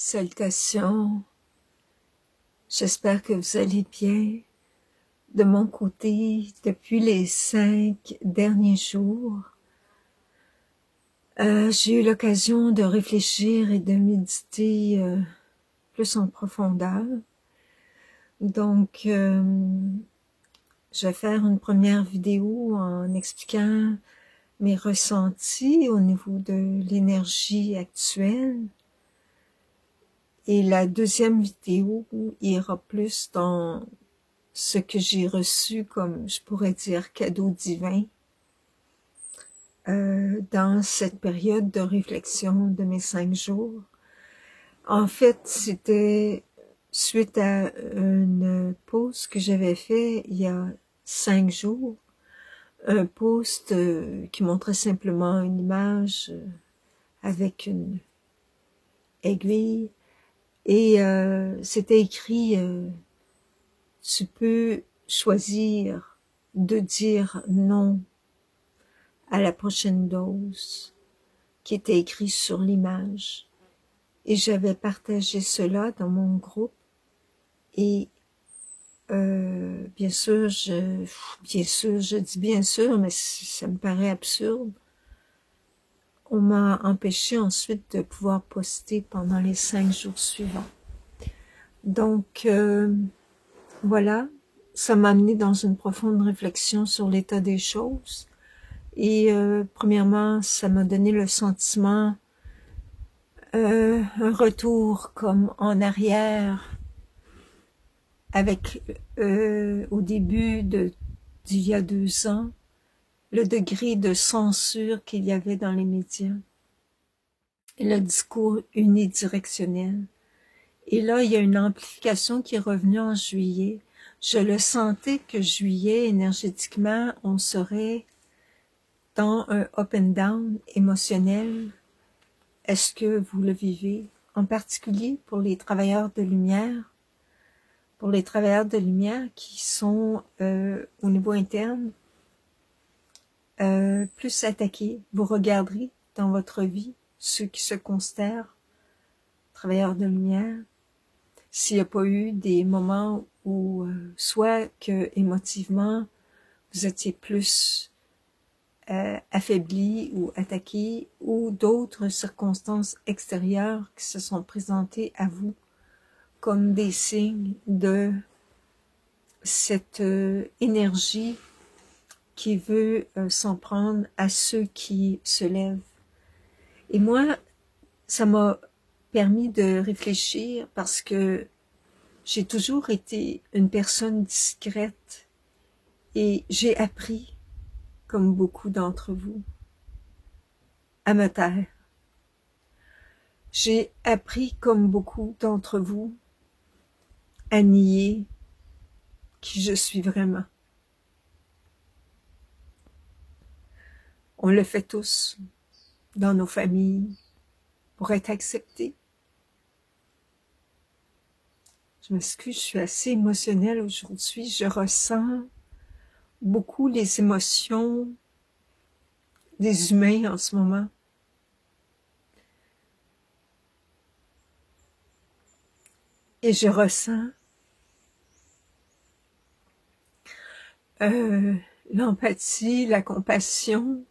Salutations, j'espère que vous allez bien. De mon côté, depuis les 5 derniers jours, j'ai eu l'occasion de réfléchir et de méditer plus en profondeur. Donc, je vais faire une première vidéo en expliquant mes ressentis au niveau de l'énergie actuelle. Et la deuxième vidéo ira plus dans ce que j'ai reçu comme, je pourrais dire, cadeau divin dans cette période de réflexion de mes 5 jours. En fait, c'était suite à une pause que j'avais fait il y a 5 jours, un post qui montrait simplement une image avec une aiguille et c'était écrit tu peux choisir de dire non à la prochaine dose qui était écrit sur l'image. Et j'avais partagé cela dans mon groupe. Et bien sûr, je dis bien sûr, mais ça me paraît absurde. On m'a empêché ensuite de pouvoir poster pendant les 5 jours suivants. Donc, voilà, ça m'a amené dans une profonde réflexion sur l'état des choses. Et premièrement, ça m'a donné le sentiment, un retour comme en arrière, avec au début d'il y a 2 ans, le degré de censure qu'il y avait dans les médias, et le discours unidirectionnel. Et là, il y a une amplification qui est revenue en juillet. Je le sentais que juillet, énergétiquement, on serait dans un up and down émotionnel. Est-ce que vous le vivez? En particulier pour les travailleurs de lumière. Pour les travailleurs de lumière qui sont au niveau interne plus attaqués. Vous regarderez dans votre vie ceux qui se considèrent travailleurs de lumière. S'il n'y a pas eu des moments où soit que émotivement vous étiez plus affaibli ou attaqué, ou d'autres circonstances extérieures qui se sont présentées à vous comme des signes de cette énergie qui veut s'en prendre à ceux qui se lèvent. Et moi, ça m'a permis de réfléchir parce que j'ai toujours été une personne discrète et j'ai appris, comme beaucoup d'entre vous, à me taire. J'ai appris, comme beaucoup d'entre vous, à nier qui je suis vraiment. On le fait tous, dans nos familles, pour être acceptés. Je m'excuse, je suis assez émotionnelle aujourd'hui. Je ressens beaucoup les émotions des humains en ce moment. Et je ressens l'empathie, la compassion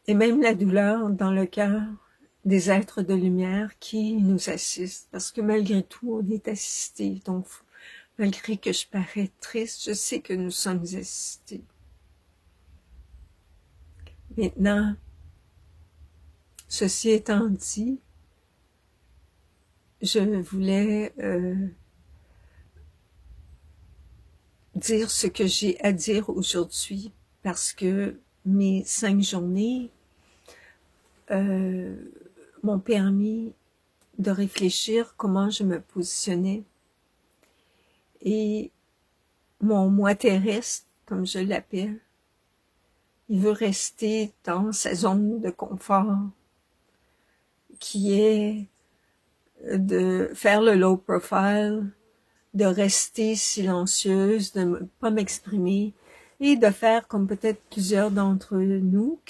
et même la douleur dans le cœur des êtres de lumière qui nous assistent. Parce que malgré tout, on est assistés. Donc, malgré que je parais triste, je sais que nous sommes assistés. Maintenant, ceci étant dit, je voulais dire ce que j'ai à dire aujourd'hui parce que mes 5 journées m'ont permis de réfléchir comment je me positionnais. Et mon moi terrestre, comme je l'appelle, il veut rester dans sa zone de confort, qui est de faire le low profile, de rester silencieuse, de ne pas m'exprimer, et de faire comme peut-être plusieurs d'entre nous,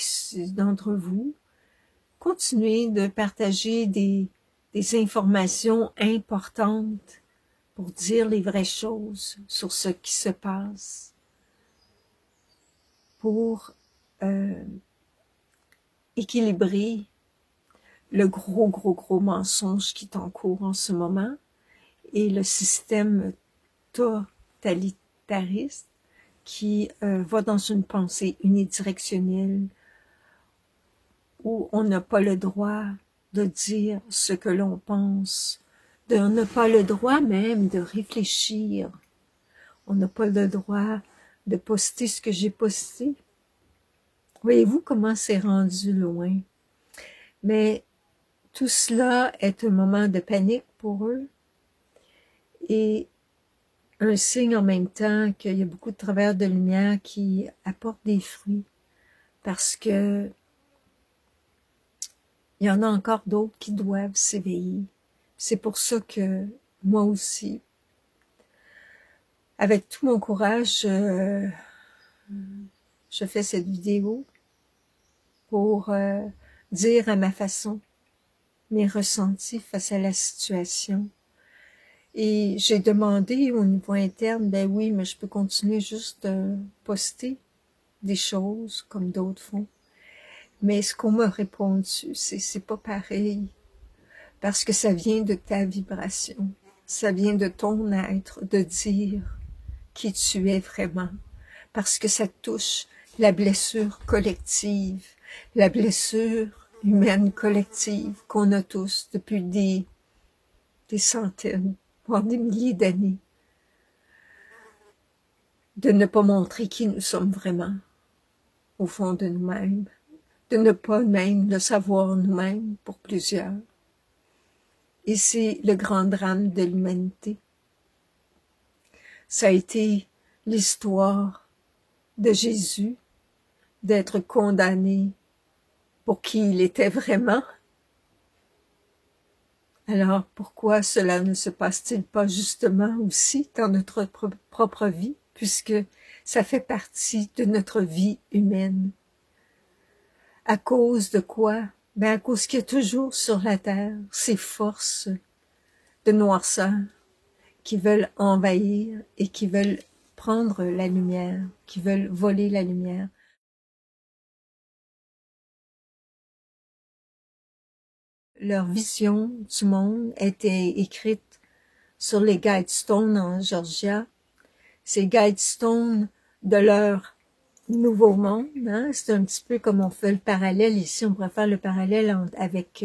d'entre vous, continuer de partager des des informations importantes pour dire les vraies choses sur ce qui se passe, pour équilibrer le gros mensonge qui est en cours en ce moment et le système totalitariste qui va dans une pensée unidirectionnelle où on n'a pas le droit de dire ce que l'on pense, on n'a pas le droit même de réfléchir, on n'a pas le droit de poster ce que j'ai posté. Voyez-vous comment c'est rendu loin? Mais tout cela est un moment de panique pour eux et un signe en même temps qu'il y a beaucoup de travailleurs de lumière qui apportent des fruits parce que il y en a encore d'autres qui doivent s'éveiller. C'est pour ça que moi aussi, avec tout mon courage, je fais cette vidéo pour dire à ma façon mes ressentis face à la situation. Et j'ai demandé au niveau interne, ben oui, mais je peux continuer juste de poster des choses comme d'autres font. Mais ce qu'on m'a répondu, c'est pas pareil. Parce que ça vient de ta vibration. Ça vient de ton être, de dire qui tu es vraiment. Parce que ça touche la blessure collective, la blessure humaine collective qu'on a tous depuis des centaines, voire des milliers d'années. De ne pas montrer qui nous sommes vraiment, au fond de nous-mêmes. De ne pas même le savoir nous-mêmes pour plusieurs. Et c'est le grand drame de l'humanité. Ça a été l'histoire de Jésus, d'être condamné pour qui il était vraiment. Alors pourquoi cela ne se passe-t-il pas justement aussi dans notre propre vie, puisque ça fait partie de notre vie humaine? À cause de quoi? Ben à cause qu'il y a toujours sur la terre ces forces de noirceur qui veulent envahir et qui veulent prendre la lumière, qui veulent voler la lumière. Leur vision du monde était écrite sur les guidestones en Georgia. Ces guidestones de leur nouveau monde, hein? C'est un petit peu comme on fait le parallèle ici, on pourrait faire le parallèle avec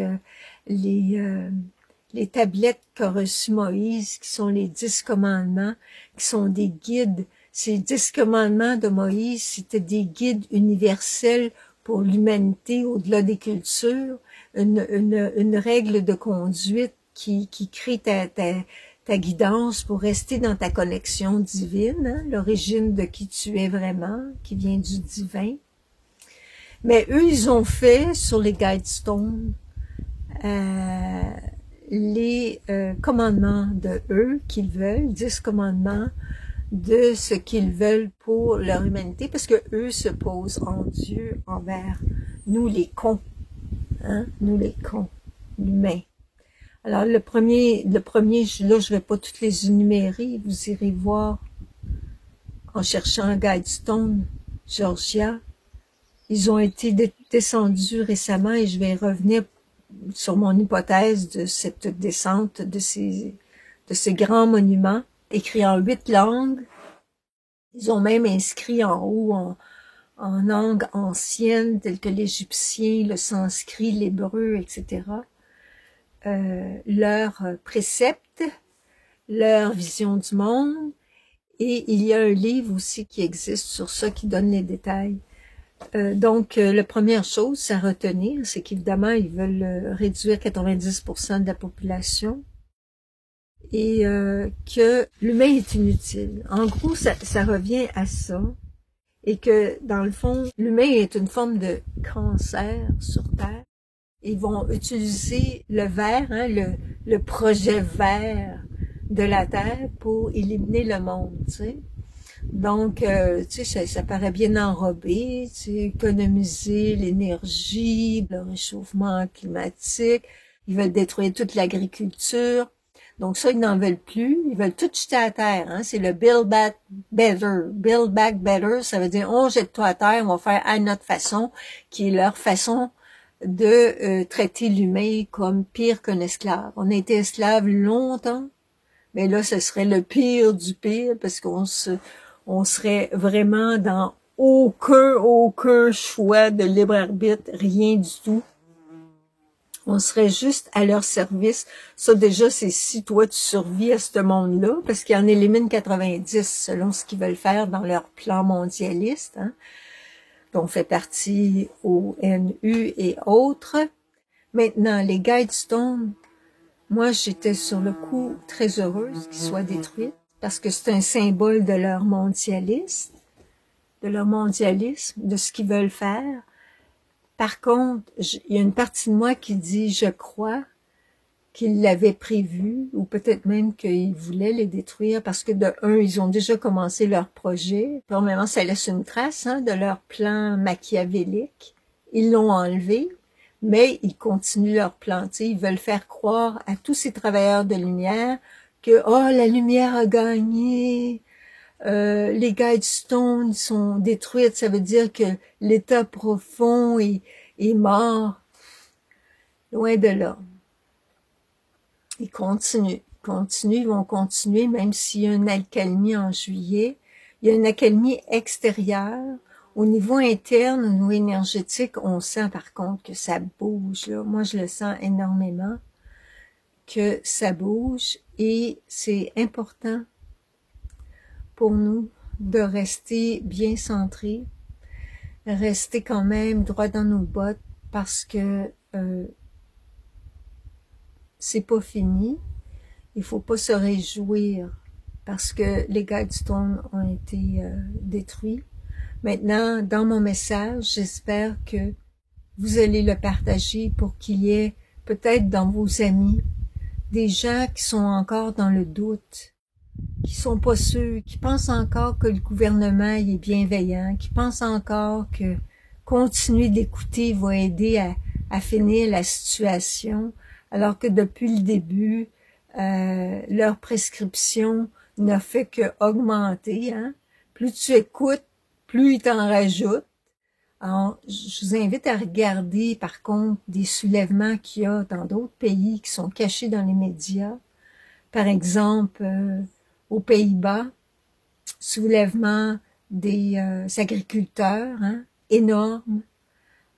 les tablettes qu'a reçues Moïse, qui sont les 10 commandements, qui sont des guides. Ces 10 commandements de Moïse, c'était des guides universels pour l'humanité au-delà des cultures, une règle de conduite qui crée ta guidance pour rester dans ta connexion divine, hein, l'origine de qui tu es vraiment, qui vient du divin. Mais eux, ils ont fait sur les guidestones les commandements de eux qu'ils veulent, 10 commandements de ce qu'ils veulent pour leur humanité, parce que eux se posent en Dieu envers nous les cons, hein, nous les cons, l'humain. Alors le premier, là je vais pas toutes les énumérer, vous irez voir en cherchant Guidestone, Georgia. Ils ont été descendus récemment et je vais revenir sur mon hypothèse de cette descente de ces grands monuments, écrits en 8 langues. Ils ont même inscrit en haut en langue ancienne, telles que l'égyptien, le sanskrit, l'hébreu, etc., leurs préceptes, leur vision du monde, et il y a un livre aussi qui existe sur ça qui donne les détails. Donc, la première chose à retenir, c'est qu'évidemment, ils veulent réduire 90% de la population et que l'humain est inutile. En gros, ça revient à ça, et que, dans le fond, l'humain est une forme de cancer sur Terre. Ils vont utiliser le vert, hein, le projet vert de la Terre pour éliminer le monde, tu sais. Donc, tu sais, ça paraît bien enrobé, tu sais, économiser l'énergie, le réchauffement climatique, Ils veulent détruire toute l'agriculture. Donc ça, ils n'en veulent plus. Ils veulent tout jeter à terre. Hein? C'est le Build Back Better. Build Back Better, ça veut dire on jette tout à terre, on va faire à notre façon, qui est leur façon de traiter l'humain comme pire qu'un esclave. On a été esclave longtemps, mais là, ce serait le pire du pire, parce on serait vraiment dans aucun choix de libre arbitre, rien du tout. On serait juste à leur service. Ça, déjà, c'est si toi, tu survis à ce monde-là, parce qu'ils en éliminent 90 selon ce qu'ils veulent faire dans leur plan mondialiste, hein, dont fait partie ONU et autres. Maintenant, les Guidestones, moi, j'étais sur le coup très heureuse qu'ils soient détruits, parce que c'est un symbole de leur mondialisme, de ce qu'ils veulent faire. Par contre, il y a une partie de moi qui dit, je crois qu'ils l'avaient prévu, ou peut-être même qu'ils voulaient les détruire, parce que de un, ils ont déjà commencé leur projet. Premièrement, ça laisse une trace de leur plan machiavélique. Ils l'ont enlevé, mais ils continuent leur plan. Ils veulent faire croire à tous ces travailleurs de lumière que, oh, la lumière a gagné, les Guidestones sont détruites, ça veut dire que l'état profond est mort. Loin de là. Ils ils vont continuer, même s'il y a une accalmie en juillet. Il y a une accalmie extérieure. Au niveau interne, au niveau énergétique, on sent par contre que ça bouge. Là. Moi, je le sens énormément, que ça bouge. Et c'est important pour nous de rester bien centrés, rester quand même droit dans nos bottes, parce que c'est pas fini. Il faut pas se réjouir parce que les Guidestones ont été détruits. Maintenant, dans mon message, j'espère que vous allez le partager pour qu'il y ait peut-être dans vos amis des gens qui sont encore dans le doute, qui sont pas sûrs, qui pensent encore que le gouvernement est bienveillant, qui pensent encore que continuer d'écouter va aider à finir la situation, alors que depuis le début, leur prescription n'a fait que augmenter. Hein? Plus tu écoutes, plus ils t'en rajoutent. Alors, je vous invite à regarder, par contre, des soulèvements qu'il y a dans d'autres pays qui sont cachés dans les médias. Par exemple, aux Pays-Bas, soulèvement des agriculteurs, hein, énorme.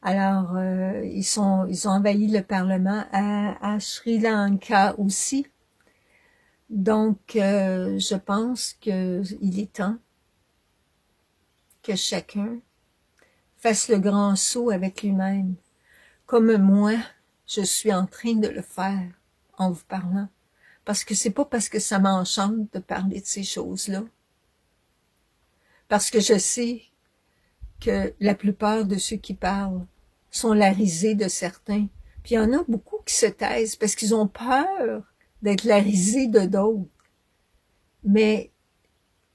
Alors, ils ont envahi le Parlement à Sri Lanka aussi. Donc, je pense qu'il est temps que chacun fasse le grand saut avec lui-même, comme moi, je suis en train de le faire en vous parlant. Parce que c'est pas parce que ça m'enchante de parler de ces choses-là. Parce que je sais que la plupart de ceux qui parlent sont la risée de certains. Puis il y en a beaucoup qui se taisent parce qu'ils ont peur d'être la risée de d'autres. Mais,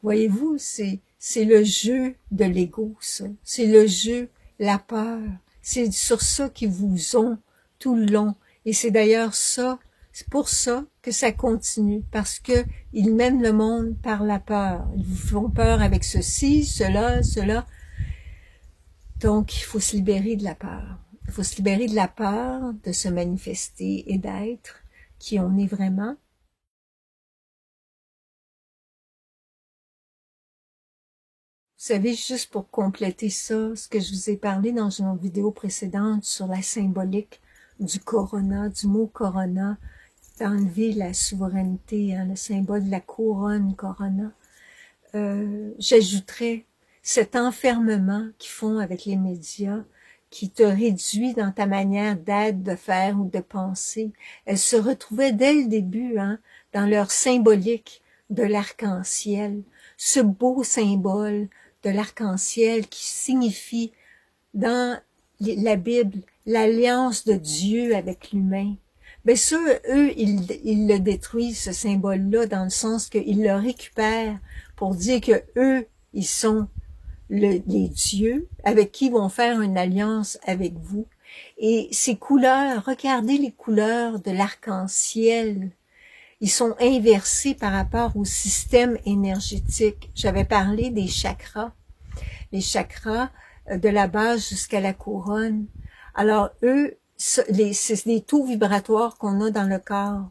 voyez-vous, c'est le jeu de l'ego, ça. C'est le jeu, la peur. C'est sur ça qu'ils vous ont tout le long. Et c'est d'ailleurs ça, c'est pour ça que ça continue. Parce que ils mènent le monde par la peur. Ils vous font peur avec ceci, cela, cela. Donc, il faut se libérer de la peur. Il faut se libérer de la peur de se manifester et d'être qui on est vraiment. Vous savez, juste pour compléter ça, ce que je vous ai parlé dans une vidéo précédente sur la symbolique du corona, du mot corona, d'enlever la souveraineté, hein, le symbole de la couronne corona, j'ajouterais cet enfermement qu'ils font avec les médias, qui te réduit dans ta manière d'être, de faire ou de penser. Elles se retrouvaient dès le début dans leur symbolique de l'arc-en-ciel, ce beau symbole de l'arc-en-ciel qui signifie dans la Bible l'alliance de Dieu avec l'humain. Bien sûr, eux, ils le détruisent, ce symbole-là, dans le sens qu'ils le récupèrent pour dire que eux, ils sont les dieux avec qui vont faire une alliance avec vous. Et ces couleurs, regardez les couleurs de l'arc-en-ciel. Ils sont inversés par rapport au système énergétique. J'avais parlé des chakras. Les chakras de la base jusqu'à la couronne. Alors, eux, c'est des taux vibratoires qu'on a dans le corps.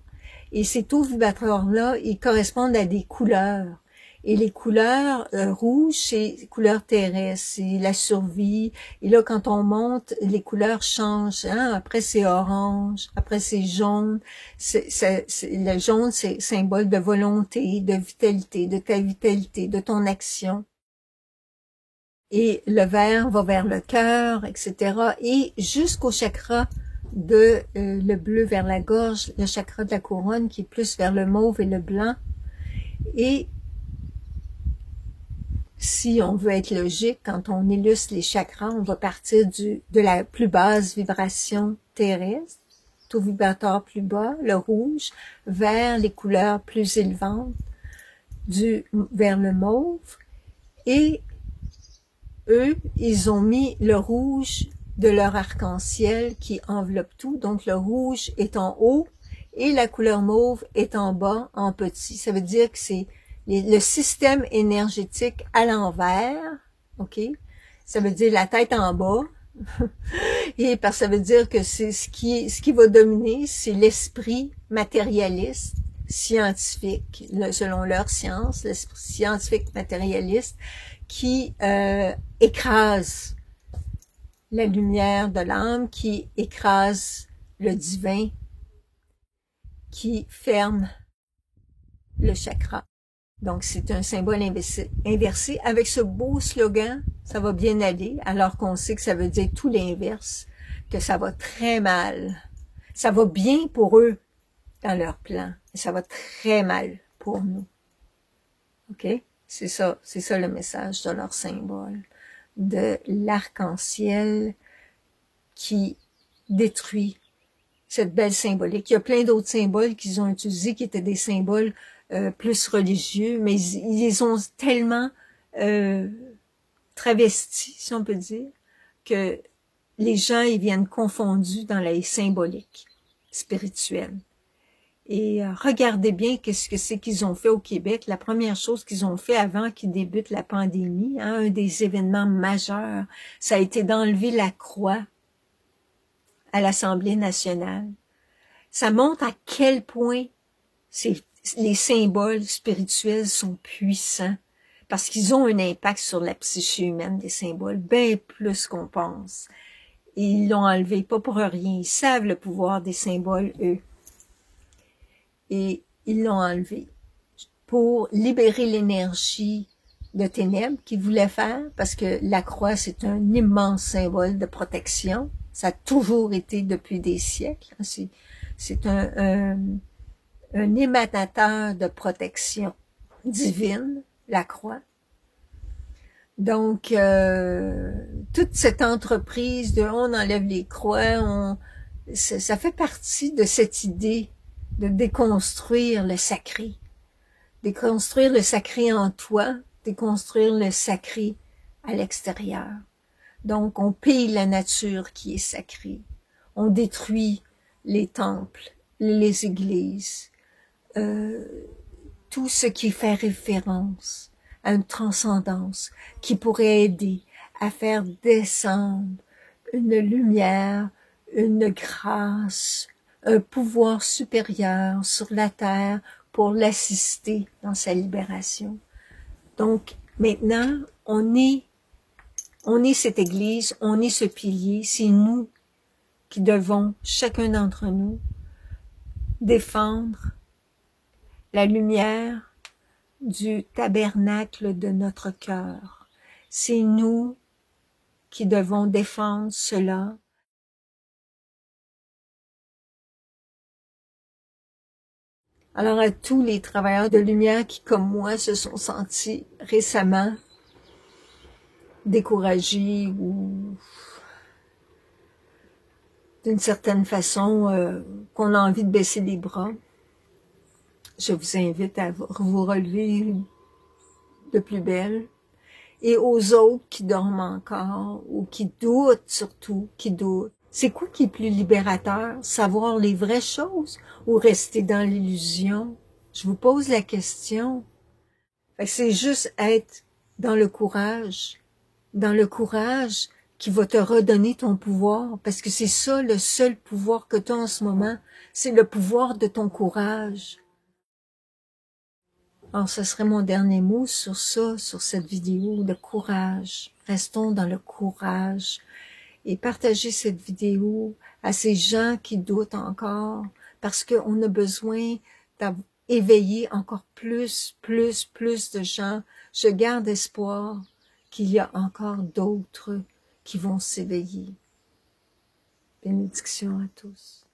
Et ces taux vibratoires-là, ils correspondent à des couleurs. Et les couleurs rouges, c'est couleurs terrestres, c'est la survie. Et là, quand on monte, les couleurs changent. Hein? Après, c'est orange, après, c'est jaune. Le jaune, c'est symbole de volonté, de vitalité, de ta vitalité, de ton action. Et le vert va vers le cœur, etc. Et jusqu'au chakra de le bleu vers la gorge, le chakra de la couronne qui est plus vers le mauve et le blanc. Et si on veut être logique, quand on illustre les chakras, on va partir de la plus basse vibration terrestre, taux vibratoire plus bas, le rouge, vers les couleurs plus élevantes, vers le mauve. Et eux, ils ont mis le rouge de leur arc-en-ciel qui enveloppe tout. Donc, le rouge est en haut et la couleur mauve est en bas, en petit. Ça veut dire que c'est le système énergétique à l'envers, ok? Ça veut dire la tête en bas. Et parce que ça veut dire que c'est ce qui va dominer, c'est l'esprit matérialiste, scientifique, selon leur science, l'esprit scientifique matérialiste, qui écrase la lumière de l'âme, qui écrase le divin, qui ferme le chakra. Donc, c'est un symbole inversé. Avec ce beau slogan, ça va bien aller, alors qu'on sait que ça veut dire tout l'inverse, que ça va très mal. Ça va bien pour eux dans leur plan, et ça va très mal pour nous. OK? C'est ça le message de leur symbole, de l'arc-en-ciel qui détruit cette belle symbolique. Il y a plein d'autres symboles qu'ils ont utilisés qui étaient des symboles plus religieux, mais ils les ont tellement travestis, si on peut dire, que les gens ils viennent confondus dans les symboliques spirituelles. Et regardez bien qu'est-ce que c'est qu'ils ont fait au Québec. La première chose qu'ils ont fait avant qu'il débute la pandémie, hein, un des événements majeurs, ça a été d'enlever la croix à l'Assemblée nationale. Ça montre à quel point les symboles spirituels sont puissants, parce qu'ils ont un impact sur la psyché humaine, des symboles, bien plus qu'on pense. Et ils l'ont enlevé, pas pour rien. Ils savent le pouvoir des symboles, eux. Et ils l'ont enlevé pour libérer l'énergie de ténèbres qu'ils voulaient faire, parce que la croix, c'est un immense symbole de protection. Ça a toujours été depuis des siècles. C'est un émanateur de protection divine, la croix. Donc, toute cette entreprise de on enlève les croix, ça fait partie de cette idée de déconstruire le sacré. Déconstruire le sacré en toi, déconstruire le sacré à l'extérieur. Donc, on pille la nature qui est sacrée. On détruit les temples, les églises, tout ce qui fait référence à une transcendance qui pourrait aider à faire descendre une lumière, une grâce, un pouvoir supérieur sur la terre pour l'assister dans sa libération. Donc, maintenant, on est cette église, on est ce pilier, c'est nous qui devons, chacun d'entre nous, défendre la lumière du tabernacle de notre cœur. C'est nous qui devons défendre cela. Alors à tous les travailleurs de lumière qui, comme moi, se sont sentis récemment découragés ou d'une certaine façon qu'on a envie de baisser les bras, je vous invite à vous relever de plus belle et aux autres qui dorment encore ou qui doutent surtout, qui doutent. C'est quoi qui est plus libérateur? Savoir les vraies choses ou rester dans l'illusion? Je vous pose la question. C'est juste être dans le courage qui va te redonner ton pouvoir, parce que c'est ça le seul pouvoir que tu as en ce moment, c'est le pouvoir de ton courage. Alors, ce serait mon dernier mot sur ça, sur cette vidéo, le courage. Restons dans le courage et partagez cette vidéo à ces gens qui doutent encore, parce qu'on a besoin d'éveiller encore plus de gens. Je garde espoir qu'il y a encore d'autres qui vont s'éveiller. Bénédictions à tous.